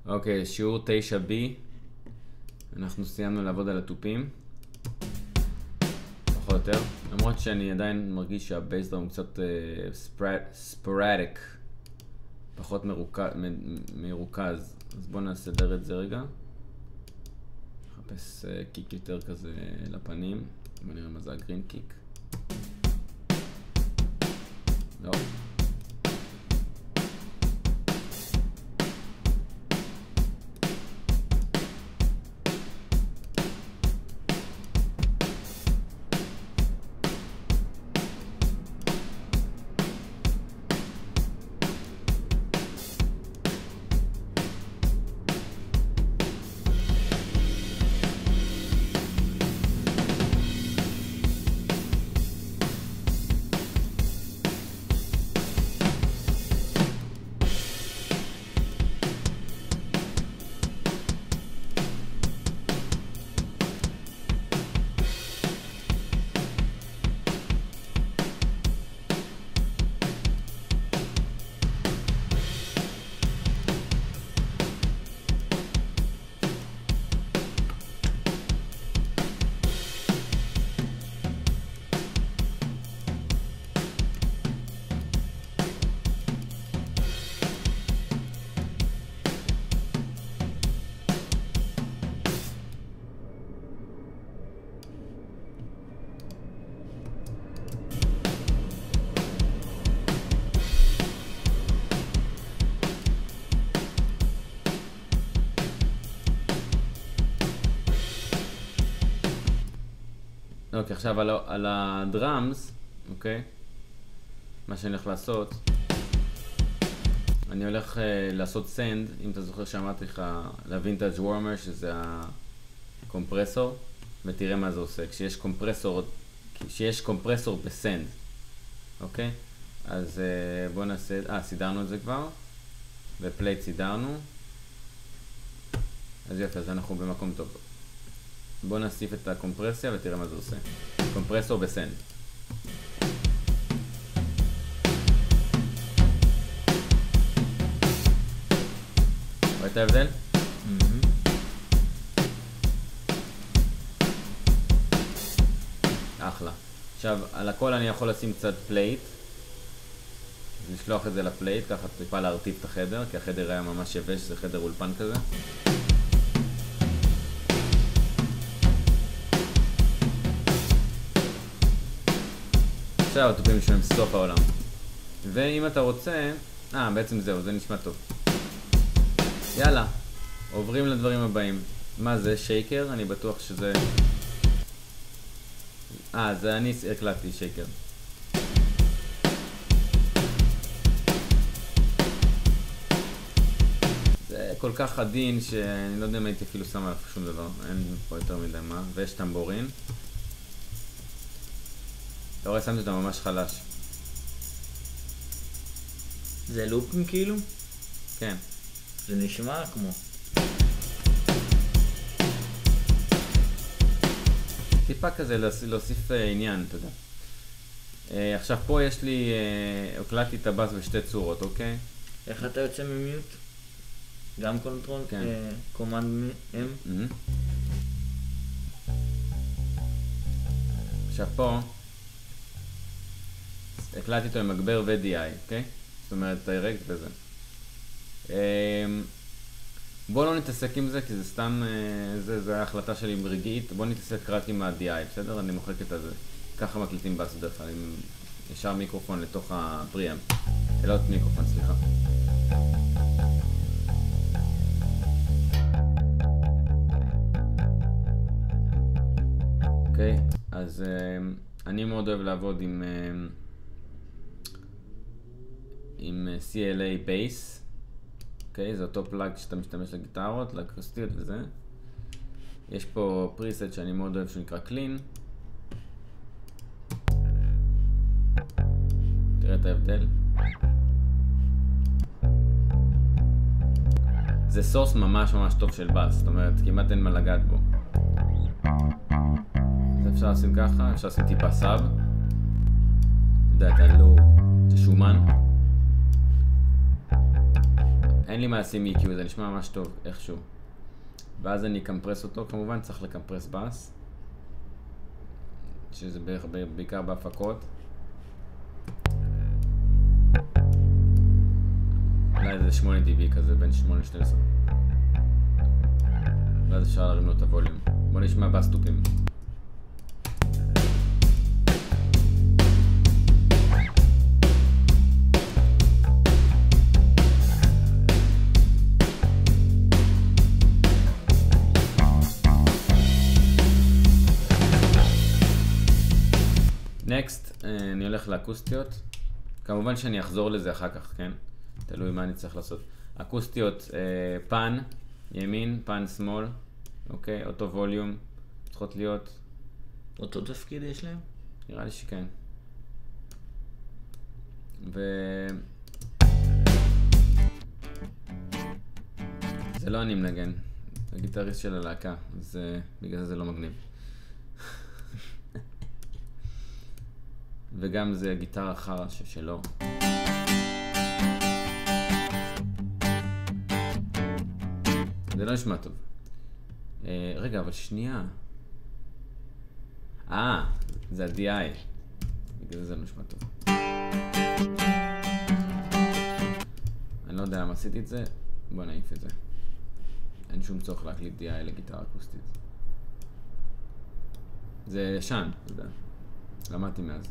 אוקיי, שיעור 9B. אנחנו סיימנו לעבוד על התופים. פחות או יותר. למרות שאני עדיין מרגיש שהבייסדרם הוא קצת ספורדיק. פחות מרוכז. אז בואו נסדר את זה רגע. נחפש קיק יותר כזה לפנים. בואו נראה מה זה הגרין קיק. לא. אוקיי, עכשיו על הדראמס, אוקיי? מה שאני הולך לעשות, אני הולך לעשות סנד, אם אתה זוכר שאמרתי לך, לווינטאג' וורמר, שזה הקומפרסור, ותראה מה זה עושה. כשיש קומפרסור בסנד, אוקיי? אז בואו נעשה, סידרנו את זה כבר, ופלייט סידרנו. אז יפה, אז אנחנו במקום טוב. בואו נוסיף את הקומפרסיה ותראה מה זה עושה. קומפרסור בסנד. רואה את ההבדל? אחלה. עכשיו, על הכל אני יכול לשים קצת פלייט. לשלוח את זה לפלייט, ככה טיפה להרטיב את החדר, כי החדר היה ממש יבש, זה חדר אולפן כזה. עכשיו התופים נשמעים סוף העולם. ואם אתה רוצה, בעצם זהו, זה נשמע טוב. יאללה, עוברים לדברים הבאים. מה זה? שייקר? אני בטוח שזה... זה אני הקלטתי שייקר. זה כל כך עדין שאני לא יודע אם הייתי אפילו שם עליו שום דבר. אין פה יותר מדי מה. ויש טמבורין. אתה רואה, שמתי אותה ממש חלש. זה לופים כאילו? כן. זה נשמע כמו... טיפה כזה להוסיף עניין, אתה יודע. עכשיו פה יש לי... הקלטתי את הבאס בשתי צורות, אוקיי? איך אתה יוצא ממיוט? גם קונטרול? כן. קומנד M? עכשיו פה... הקלטתי אותו עם מגבר ו-DI, אוקיי? זאת אומרת, דיירקט וזה. בוא לא נתעסק עם זה, כי זה סתם, זה ההחלטה שלי רגעית. בוא נתעסק רק עם ה-DI, בסדר? אני מוחק את זה. ככה מקליטים בס בדרך כלל, עם ישר מיקרופון לתוך הפריאם. לא את מיקרופון, סליחה. אוקיי, אז אני מאוד אוהב לעבוד עם CLA Bass. אוקיי, זה אותו פלאג שאתה משתמש לגיטרות, לאקוסטיות וזה. יש פה פריסט שאני מאוד אוהב שנקרא Clean. תראה את ההבדל. זה סורס ממש ממש טוב של בס, זאת אומרת, כמעט אין מה לגעת בו. אז אפשר לשים ככה, אפשר לשים טיפה סאב. אתה יודע, אתה לא... אתה שומן. אין לי מה לשים EQ, זה נשמע ממש טוב איכשהו. ואז אני אקמפרס אותו, כמובן צריך לקמפרס בס, שזה בעיקר בהפקות. אולי זה 8 dB כזה, בין 8 ל-12. ואז אפשר להרים לו את הווליום. בוא נשמע בסטופים. נקסט, אני הולך לאקוסטיות. כמובן שאני אחזור לזה אחר כך, כן? תלוי מה אני צריך לעשות. אקוסטיות, פן, ימין, פן שמאל, אוקיי? אותו ווליום, צריכות להיות. אותו תפקיד יש להם? נראה לי שכן. זה לא אני מנגן, זה גיטריסט של הלהקה, אז בגלל זה לא מגניב. וגם זה גיטרה חרא שלו. זה לא נשמע טוב. רגע, אבל שנייה. זה ה-DI. בגלל זה לא נשמע טוב. אני לא יודע למה עשיתי את זה. בוא נעיף את זה. אין שום צורך להקליט DI לגיטרה אקוסטית. זה ישן, אתה יודע. למדתי מאז.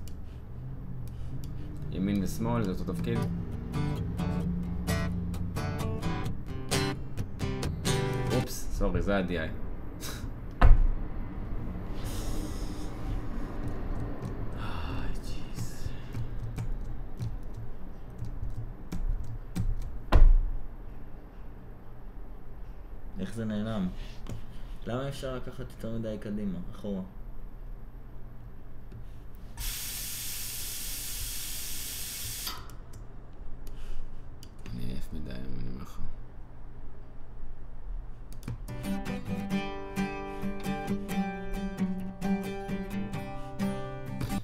ימין ושמאל, זה אותו תפקיד. אופס, סורי, זה ה-DI. ג'יז. איך זה נעלם? למה אפשר לקחת יותר מדי קדימה, אחורה? אני עייף מדי, אני אומר לך.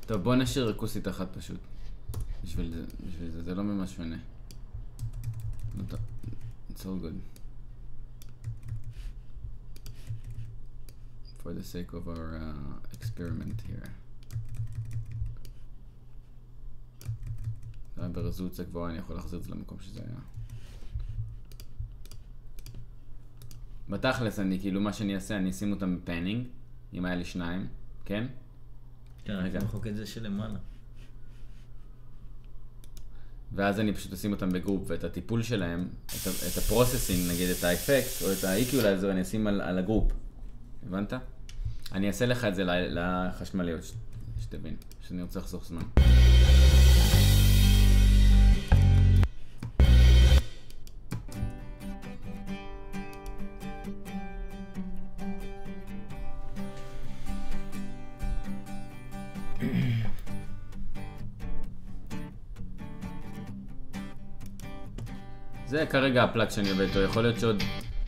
טוב, בוא נשאיר אקוסטית אחת פשוט. בשביל זה, זה לא ממש שונה. It's all good. For the sake of our experiment here. ברזולוציה גבוהה אני יכול להחזיר את זה למקום שזה היה. בתכלס אני, כאילו מה שאני אעשה, אני אשים אותם בפנינג, אם היה לי 2, כן? כן, אני מחוק את זה שלמעלה. ואז אני פשוט אשים אותם בגרופ, ואת הטיפול שלהם, את הפרוססינג, נגיד את האפקט, או את האיקיולייזר, אני אשים על הגרופ. הבנת? אני אעשה לך את זה לחשמליות, שתבין, שאני רוצה לחסוך זמן. זה כרגע הפלאג שאני עובד איתו, יכול להיות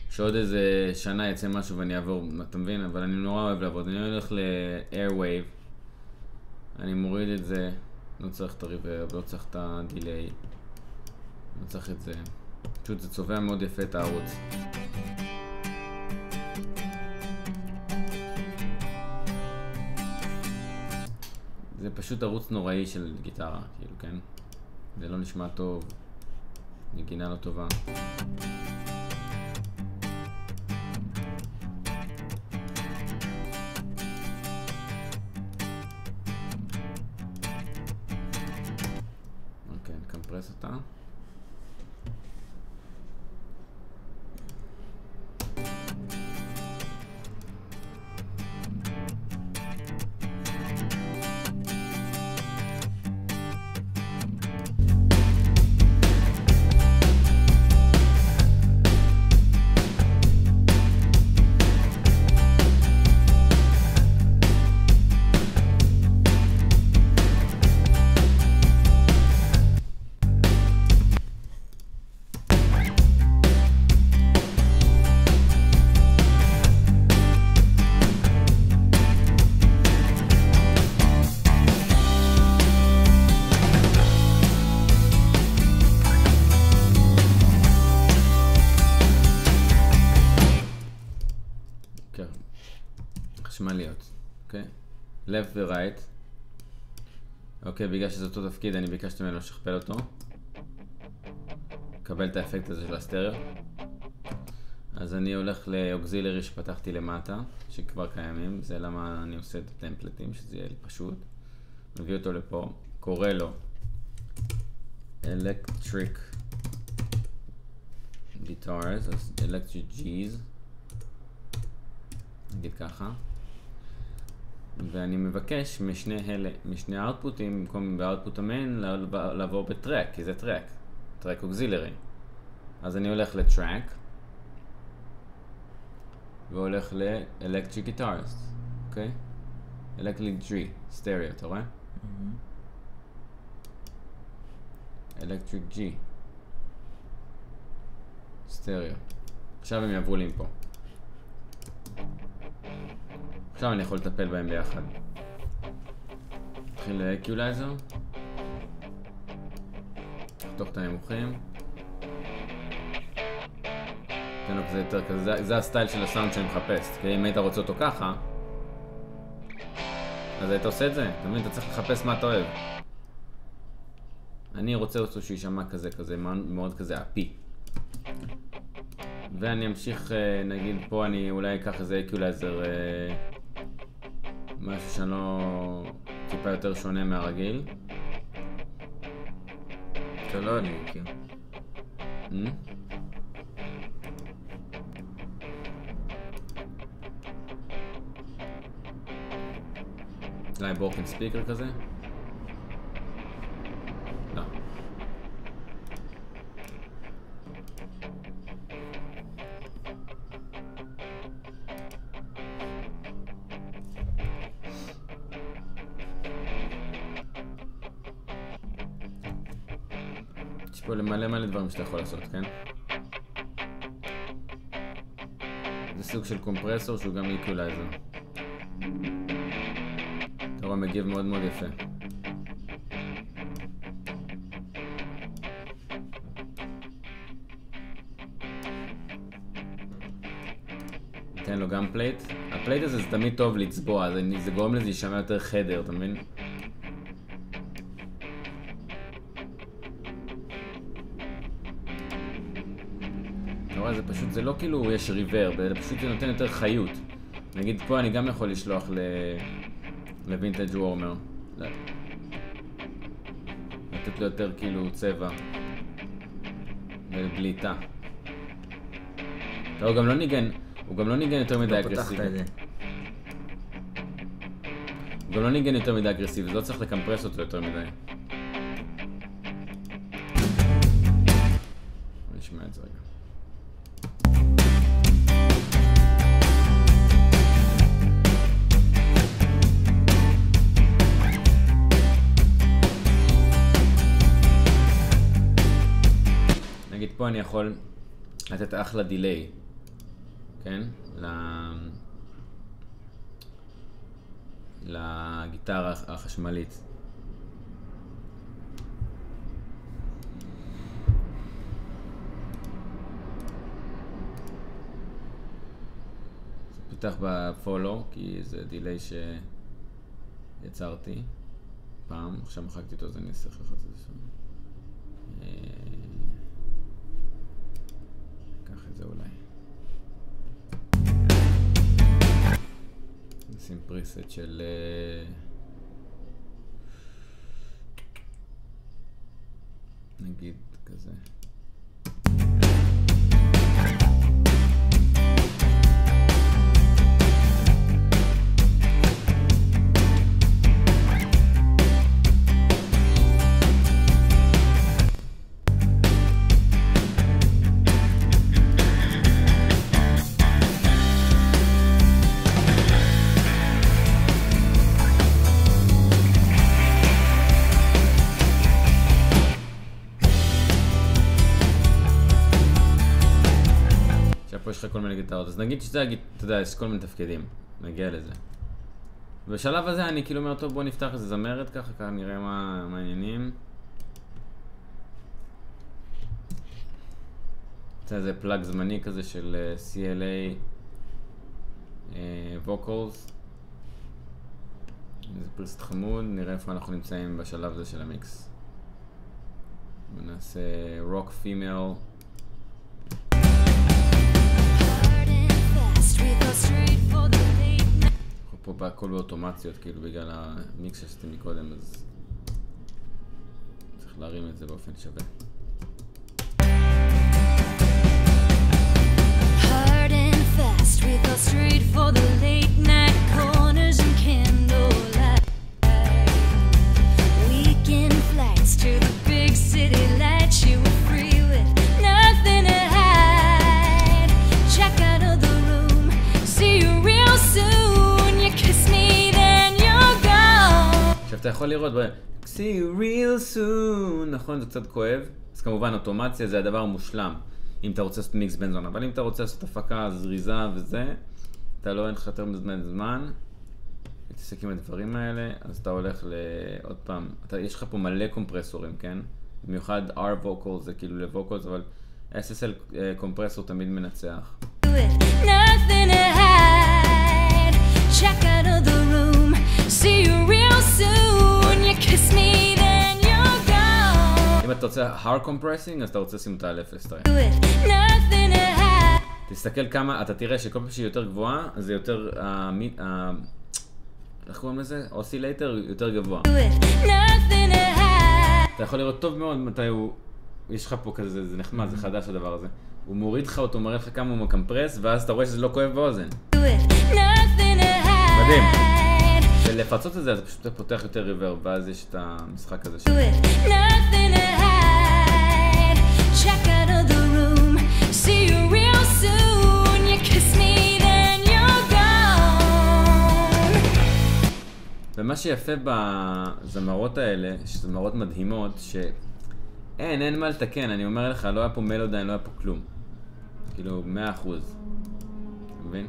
שעוד איזה שנה יצא משהו ואני אעבור, אתה מבין? אבל אני נורא אוהב לעבוד, אני הולך ל-Airwave, אני מוריד את זה, לא צריך את הריברב, לא צריך את הדיליי, לא צריך את זה, פשוט זה צובע מאוד יפה את הערוץ. זה פשוט ערוץ נוראי של גיטרה, כאילו, כן? זה לא נשמע טוב. נגינה לא טובה. אוקיי, נקמפרס אותה. חשמליות, אוקיי? left ו-right. אוקיי, בגלל שזה אותו תפקיד, אני ביקשתי ממנו לשכפל אותו. קבל את האפקט הזה של הסטריאו. אז אני הולך לאוקזילרי שפתחתי למטה, שכבר קיימים. זה למה אני עושה את הטמפלטים, שזה יהיה לי פשוט. מביא אותו לפה, קורא לו Electric Guitars, אז Electric G's. נגיד ככה. ואני מבקש משני האוטפוטים, במקום באוטפוט המיין, לעבור בטרק, כי זה טרק אוקזילרי. אז אני הולך לטרק, והולך ל-Electric Guitars, אוקיי? Electric G, סטריאו, אתה רואה? Electric G, סטריאו. עכשיו הם יעברו לי פה. עכשיו אני יכול לטפל בהם ביחד. נתחיל לאקיולייזר. נחתוך את הנמוכים. תן לו כזה יותר כזה, זה הסטייל של הסאונד שאני מחפש. כי אם היית רוצה אותו ככה, אז היית עושה את זה. אתה מבין? אתה צריך לחפש מה אתה אוהב. אני רוצה אותו שישמע כזה, מאוד כזה אפי. ואני אמשיך, נגיד פה אני אולי אקח איזה אקיולייזר, משהו שאני לא טיפה יותר שונה מהרגיל. אתה לא אני מכיר. אולי בורקן ספיקר כזה? לא. יש פה מלא דברים שאתה יכול לעשות, כן? זה סוג של קומפרסור שהוא גם איקולייזר. אתה רואה מגיב מאוד יפה. ניתן לו גם פלייט. הפלייט הזה זה תמיד טוב לצבוע, זה גורם לזה להישמע יותר חדר, אתה מבין? אתה רואה, זה פשוט, זה לא כאילו יש ריברב, זה פשוט זה נותן יותר חיות. נגיד פה אני גם יכול לשלוח לווינטג' וורמר. לתת לו יותר כאילו צבע ובליטה. הוא גם לא ניגן יותר מדי אגרסיבי. הוא גם לא ניגן יותר מדי אגרסיבי, לא צריך לקמפרס אותו יותר מדי. נשמע את זה רגע. נגיד פה אני יכול לתת אחלה דיליי, כן? לגיטרה החשמלית. זה פותח בפולו, כי זה דיליי שיצרתי פעם, עכשיו מחקתי אותו, אז אני אצטרך לחץ את זה שם. קח את זה אולי. נשים פריסט של נגיד כזה. יש לך כל מיני גיטרות, אז נגיד שזה, אתה יודע, יש כל מיני תפקידים, נגיע לזה. בשלב הזה אני כאילו אומר, טוב, בוא נפתח איזה זמרת ככה נראה מה העניינים. זה איזה פלאג זמני כזה של CLA Vocals, זה פריסט חמוד, נראה איפה אנחנו נמצאים בשלב הזה של המיקס. ונעשה רוק פימל. אנחנו פה בהכל באוטומציות, כאילו בגלל המיקס שעשיתי מקודם, אז צריך להרים את זה באופן שווה. Hard and fast, we go straight for the late night corners and candlelight. Weekend flights to the big city lights, you were free with nothing to hide. Check out of the room, see you real soon. You kiss me, then you're gone. עכשיו אתה יכול לראות see you real soon, נכון, זה קצת כואב. אז כמובן אוטומציה זה הדבר המושלם אם אתה רוצה לעשות מיקס בן זונה, אבל אם אתה רוצה לעשות הפקה זריזה וזה, אתה לא אין לך יותר זמן להתעסק עם הדברים האלה, אז אתה הולך לעוד פעם, יש לך פה מלא קומפרסורים, כן? במיוחד R-Vocal זה כאילו ל-Vocals, אבל SSL קומפרסור תמיד מנצח. Nothing to hide. Check out of the room, see you real soon. You kiss me, then you're gone. אם אתה רוצה hard compressing, אז אתה רוצה לשים אותה על 0. Nothing to hide. תסתכל כמה, אתה תראה שכל פעם שהיא יותר גבוהה, אז זה יותר, איך קוראים לזה? אוסילייטר יותר גבוה. Nothing to hide. אתה יכול לראות טוב מאוד מתי הוא, יש לך פה כזה, זה נחמד, זה חדש הדבר הזה. הוא מוריד לך אותו, מראה לך כמה הוא מקמפרס, ואז אתה רואה שזה לא כואב באוזן. מדהים. ולפצות את זה, אז פשוט פותח יותר ריברב, ואז יש את המשחק הזה שלו. Check out of the room, see you real soon. You kiss me, then you're gone. ומה שיפה בזמרות האלה, שזמרות מדהימות, אין מה לתקן, אני אומר לך, לא היה פה מלודיין, לא היה פה כלום. כאילו, 100%. אתה מבין?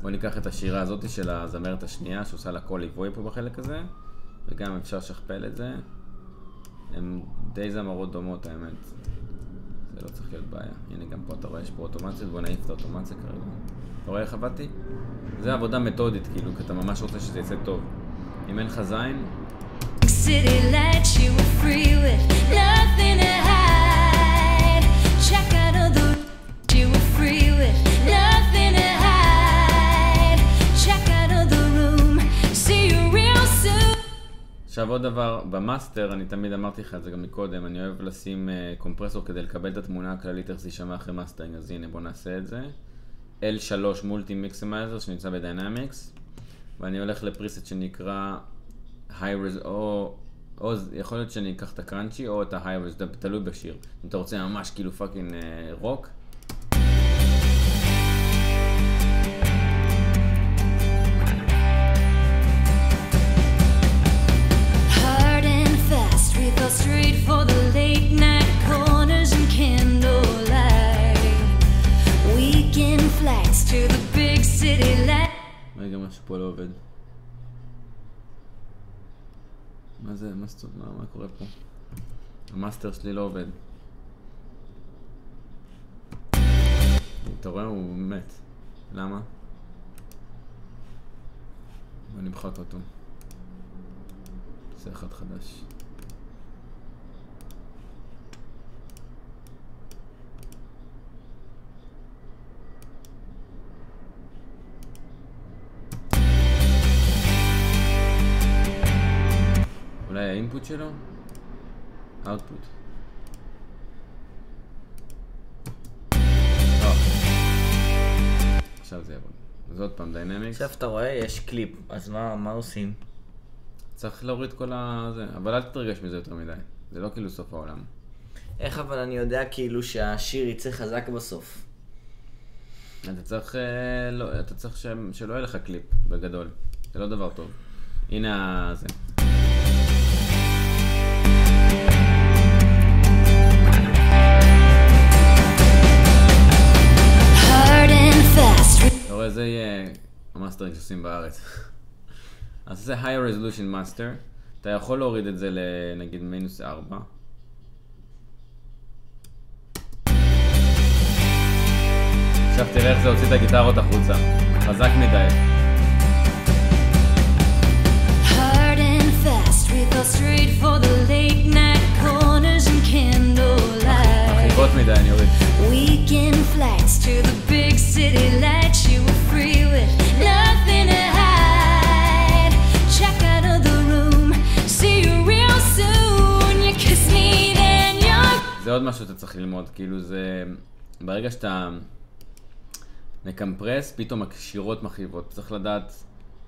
בוא ניקח את השירה הזאת של הזמרת השנייה, שעושה לה קול ליווי פה בחלק הזה, וגם אפשר לשכפל את זה. הן די זמרות דומות, האמת. זה לא צריך להיות בעיה. הנה, גם פה אתה רואה, יש פה אוטומציות, בוא נעיף את האוטומציה כרגע. אתה רואה איך עבדתי? זה עבודה מתודית, כאילו, כי אתה ממש רוצה שזה יצא טוב. אם אין לך זין, City lights, you were free with nothing to hide. Check out of the you were free with nothing to hide. Check out of the room, see you real soon. עכשיו עוד דבר, במאסטר, אני תמיד אמרתי לך את זה גם מקודם, אני אוהב לשים קומפרסור כדי לקבל את התמונה הכללית איך זה יישמע אחרי מאסטרינג, אז הנה בוא נעשה את זה. L3 מולטי מיקסימייזר שנמצא בדיינמיקס, ואני הולך לפריסט שנקרא High-Res, או יכול להיות שאני אקח את הקראנצ'י או את ה-High-Res, זה תלוי בשיר. אם אתה רוצה ממש כאילו פאקינג רוק. Hard and fast, we go straight for the late night corners and candlelight. Weekend flights to the big city light. רגע, משהו פה לא עובד. מה זה? מה קורה פה? המאסטר שלי לא עובד. אתה רואה? הוא מת. למה? בוא נמחק אותו. זה אחד חדש. אולי האינפוט שלו? אאוטפוט. עכשיו זה יעבוד. אז עוד פעם, דיינמיקס. עכשיו אתה רואה, יש קליפ, אז מה עושים? צריך להוריד כל הזה, אבל אל תתרגש מזה יותר מדי. זה לא כאילו סוף העולם. איך אבל אני יודע כאילו שהשיר יצא חזק בסוף? אתה צריך שלא יהיה לך קליפ בגדול. זה לא דבר טוב. הנה זה. אתה רואה, זה יהיה המאסטרינג שעושים בארץ. אז זה High Resolution Master. אתה יכול להוריד את זה לנגיד -4. עכשיו תראה איך זה הוציא את הגיטרות החוצה. חזק מדי. straight for the late night corners and candlelight. מרחיבות מדי, אני אוריד. Weekend flights to the big city lights. You were free with nothing to hide. Check out of the room, see you real soon. You kiss me, then you're זה עוד משהו שאתה צריך ללמוד, כאילו זה... ברגע שאתה מקמפרס, פתאום השירות מרחיבות. צריך לדעת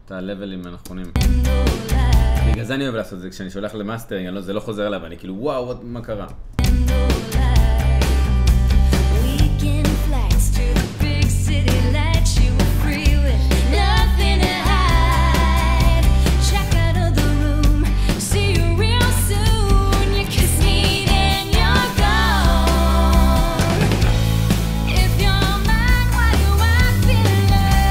את הלבלים הנכונים. בגלל זה אני אוהב לעשות את זה, כשאני שולח למאסטרינג, זה לא חוזר אליו, אני כאילו וואו, מה קרה? Weekend flights to the big city lights. You were free with nothing to hide. Check out of the room, see you real soon. You kiss me, then you're gone. If you're mine, why you acting alone?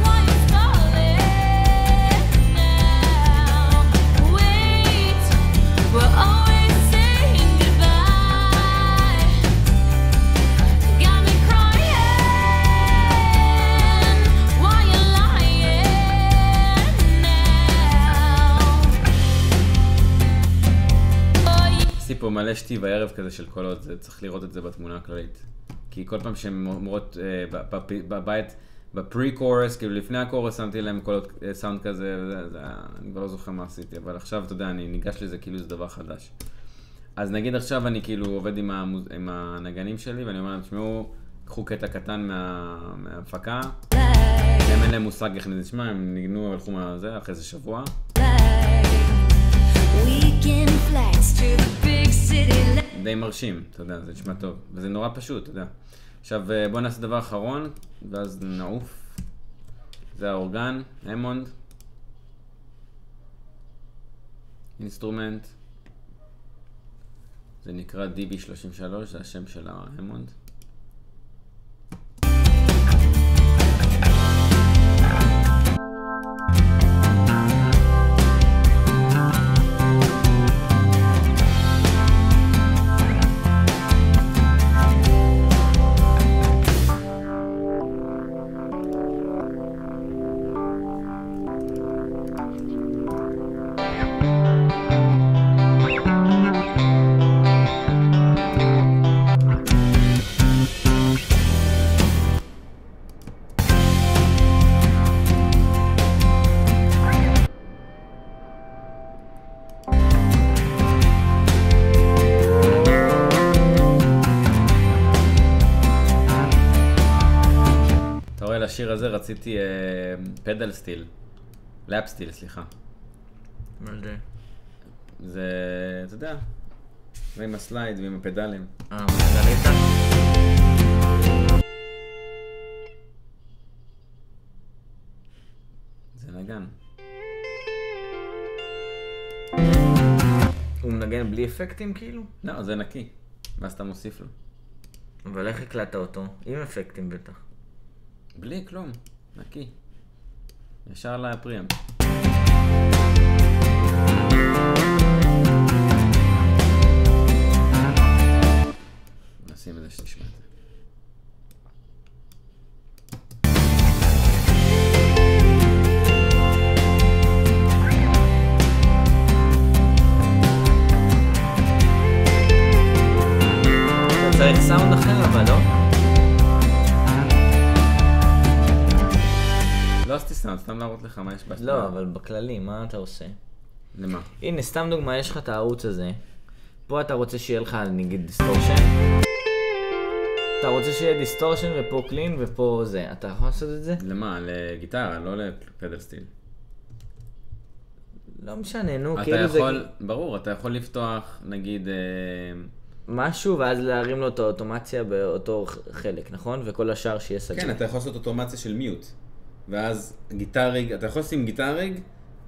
Why you stalling now? Wait, we're always saying goodbye. Got me crying. Why you lying now? עשיתי פה מלא שתי בערב כזה של קולות, צריך לראות את זה בתמונה הכללית. כי כל פעם שהן אומרות בבית, בפרי-קורס, כאילו לפני הקורס שמתי להם קולות סאונד כזה, אני כבר לא זוכר מה עשיתי, אבל עכשיו, אתה יודע, אני ניגש לזה כאילו זה דבר חדש. אז נגיד עכשיו אני כאילו עובד עם הנגנים שלי, ואני אומר להם, תשמעו, קחו קטע קטן מההפקה, הם אין להם מושג איך נשמע, הם ניגנו, הלכו מהזה, אחרי זה שבוע. Weekend flights to the big city lights. די מרשים, אתה יודע, זה נשמע טוב, וזה נורא פשוט, אתה יודע. עכשיו בוא נעשה דבר אחרון, ואז נעוף. זה האורגן, המונד. אינסטרומנט. זה נקרא DB33, זה השם של ההמונד. לשיר הזה רציתי פדל סטיל, לאפ סטיל, סליחה. מה זה? זה, אתה יודע, ועם הסלייד ועם הפדלים. מרגריטה? זה נגן. הוא מנגן בלי אפקטים כאילו? לא, זה נקי, ואז אתה מוסיף לו. אבל איך הקלטת אותו? עם אפקטים בטח. בלי כלום, נקי. ישר לפריאם. נשים את זה שתשמע את זה. צריך סאונד אחר אבל לא? לא עשיתי סאונד, סתם להראות לך מה יש בה. לא, אבל בכללי, מה אתה עושה? למה? הנה, סתם דוגמה, יש לך את הערוץ הזה. פה אתה רוצה שיהיה לך, נגיד, דיסטורשן. אתה רוצה שיהיה דיסטורשן ופה קלין ופה זה. אתה יכול לעשות את זה? למה? לגיטרה, לא לפדל סטיל. לא משנה, נו, אתה כאילו זה... יכול, ברור, אתה יכול לפתוח, נגיד... משהו, ואז להרים לו את האוטומציה באותו חלק, נכון? וכל השאר שיהיה סגור. כן, אתה יכול לעשות אוטומציה של מיוט. ואז גיטריג, אתה יכול לשים גיטריג,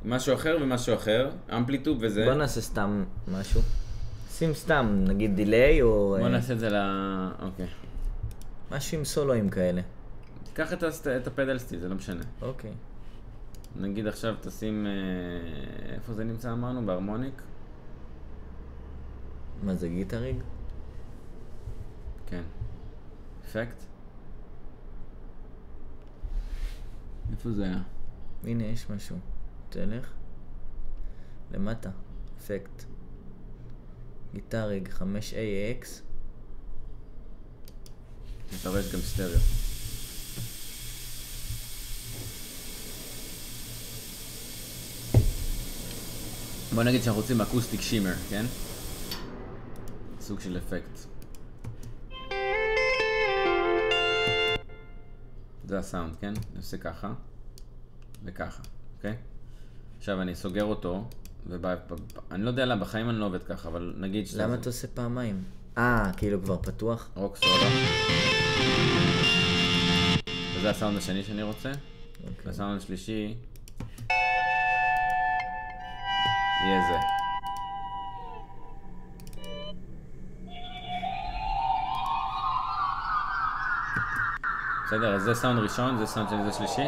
משהו אחר ומשהו אחר, אמפליטוב וזה. בוא נעשה סתם משהו. שים סתם, נגיד דיליי או... בוא נעשה את זה אוקיי. משהו עם סולואים כאלה. תיקח את הפדל סטיל, זה לא משנה. אוקיי. נגיד עכשיו תשים... איפה זה נמצא אמרנו? בהרמוניק? מה זה, גיטריג? כן. אפקט. איפה זה היה? הנה, יש משהו. תלך. למטה. אפקט. גיטריג 5AX. אתה רואה יש גם סטריאו. בוא נגיד שאנחנו רוצים אקוסטיק שימר, כן? סוג של אפקט. זה הסאונד, כן? אני עושה ככה וככה, אוקיי? עכשיו אני סוגר אותו, אני לא יודע למה, בחיים אני לא עובד ככה, אבל נגיד שאתה... למה אתה עושה פעמיים? כאילו כבר פתוח? רוק סולה. וזה הסאונד השני שאני רוצה. והסאונד השלישי יהיה זה. בסדר, אז זה סאונד ראשון, זה סאונד שני, זה שלישי.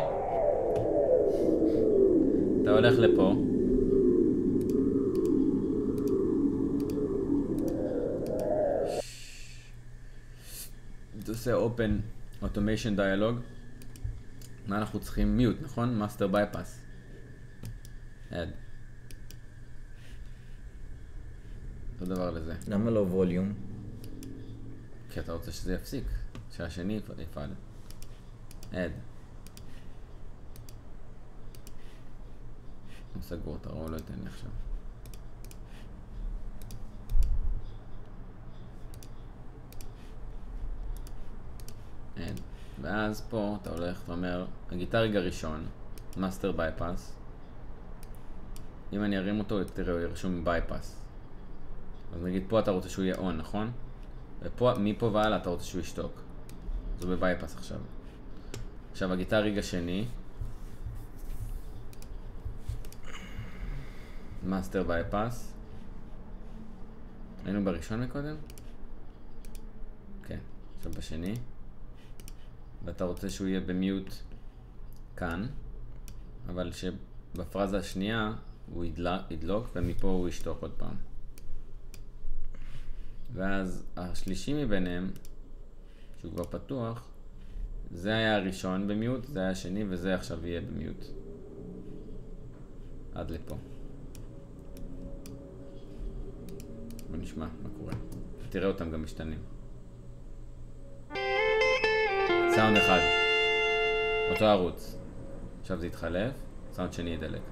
אתה הולך לפה. אתה עושה Open Automation Dialog. מה אנחנו צריכים? מיוט, נכון? Master Bypass. Add. אותו דבר לזה. למה לא ווליום? כי אתה רוצה שזה יפסיק. שהשני יפעל. Add. הוא סגור, אתה רואה, לא ייתן לי עכשיו. Add. ואז פה אתה הולך ואומר, הגיטריג הראשון, Master Bypass. אם אני ארים אותו, תראה, הוא ירשום Bypass. אז נגיד פה אתה רוצה שהוא יהיה on, נכון? ופה, מפה והלאה אתה רוצה שהוא ישתוק. אז הוא בבייפס עכשיו. עכשיו הגיטריג השני. Master Bypass. היינו בראשון מקודם? כן, עכשיו בשני. ואתה רוצה שהוא יהיה במיוט כאן, אבל שבפרזה השנייה הוא ידלוק ומפה הוא ישתוק עוד פעם. ואז השלישי מביניהם, שהוא כבר פתוח, זה היה הראשון במיוט, זה היה השני וזה עכשיו יהיה במיוט. עד לפה. בוא נשמע מה קורה. תראה אותם גם משתנים. סאונד אחד, אותו ערוץ. עכשיו זה יתחלף, סאונד שני ידלק.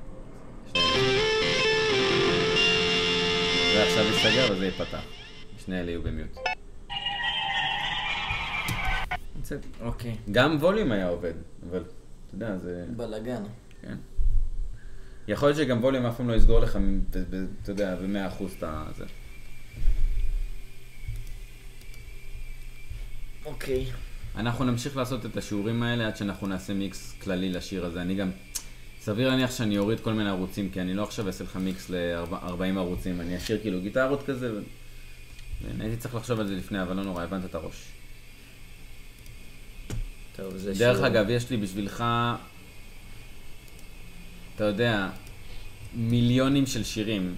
ועכשיו יסתגר וזה ייפתח. שני אלה יהיו במיוט. אוקיי. גם ווליום היה עובד, אבל אתה יודע, זה... בלגן. כן. יכול להיות שגם ווליום אף פעם לא יסגור לך, אתה יודע, ב-100% את זה. אוקיי. אנחנו נמשיך לעשות את השיעורים האלה עד שאנחנו נעשה מיקס כללי לשיר הזה. אני גם, סביר להניח שאני אוריד כל מיני ערוצים, כי אני לא עכשיו אעשה לך מיקס ל-40 ערוצים. אני אשאיר כאילו גיטרות כזה, הייתי צריך לחשוב על זה לפני, אבל לא נורא, הבנת את הראש. טוב, זה דרך אגב, יש לי בשבילך, אתה יודע, מיליונים של שירים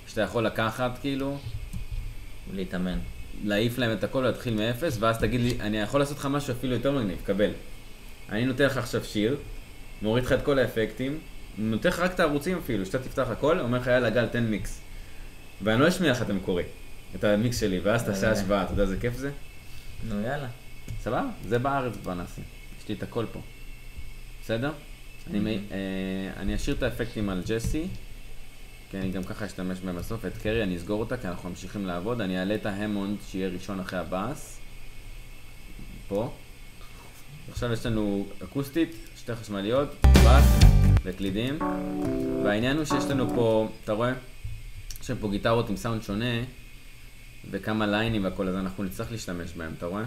שאתה יכול לקחת כאילו, להתאמן. להעיף להם את הכל ולהתחיל מאפס, ואז תגיד לי, אני יכול לעשות לך משהו אפילו יותר מגניב, קבל. אני נותן לך עכשיו שיר, מוריד לך את כל האפקטים, נותן לך רק את הערוצים אפילו, שאתה תפתח הכל, אומר לך יאללה גל, תן מיקס. ואני לא אשמיע לך את המקורי, את המיקס שלי, ואז תעשה השוואה, אתה יודע איזה כיף זה? נו יאללה. סבבה? זה בארץ כבר נעשה. יש לי את הכל פה. בסדר? אני אשאיר את האפקטים על ג'סי, כי אני גם ככה אשתמש בהם בסוף. את קרי אני אסגור אותה, כי אנחנו ממשיכים לעבוד. אני אעלה את ההמונד שיהיה ראשון אחרי הבאס. פה. עכשיו יש לנו אקוסטית, שתי חשמליות, באס וקלידים. והעניין הוא שיש לנו פה, אתה רואה? יש פה גיטרות עם סאונד שונה, וכמה ליינים והכל, אז אנחנו נצטרך להשתמש בהם, אתה רואה?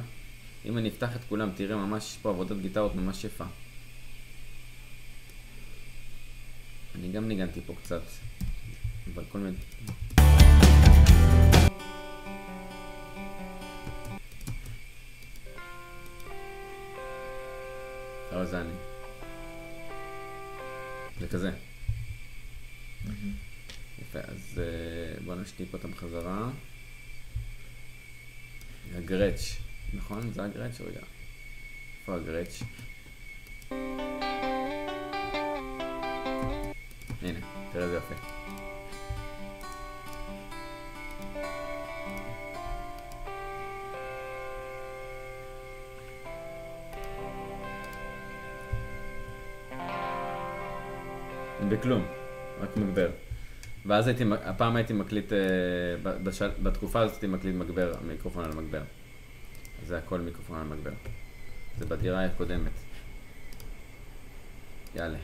אם אני אפתח את כולם, תראה ממש, יש פה עבודת גיטרות ממש יפה. אני גם ניגנתי פה קצת, אבל כל מיני... אבל זה אני. זה כזה. יפה, אז בוא נשתיק אותם חזרה. הגרץ', נכון? זה הגרץ' רגע. איפה הגרץ'? בכלום, רק מגבר. ואז הפעם הייתי מקליט, בתקופה הזאת הייתי מקליט מגבר, מיקרופון על מגבר. זה הכל מיקרופון על מגבר. זה בדירה הקודמת. יאללה.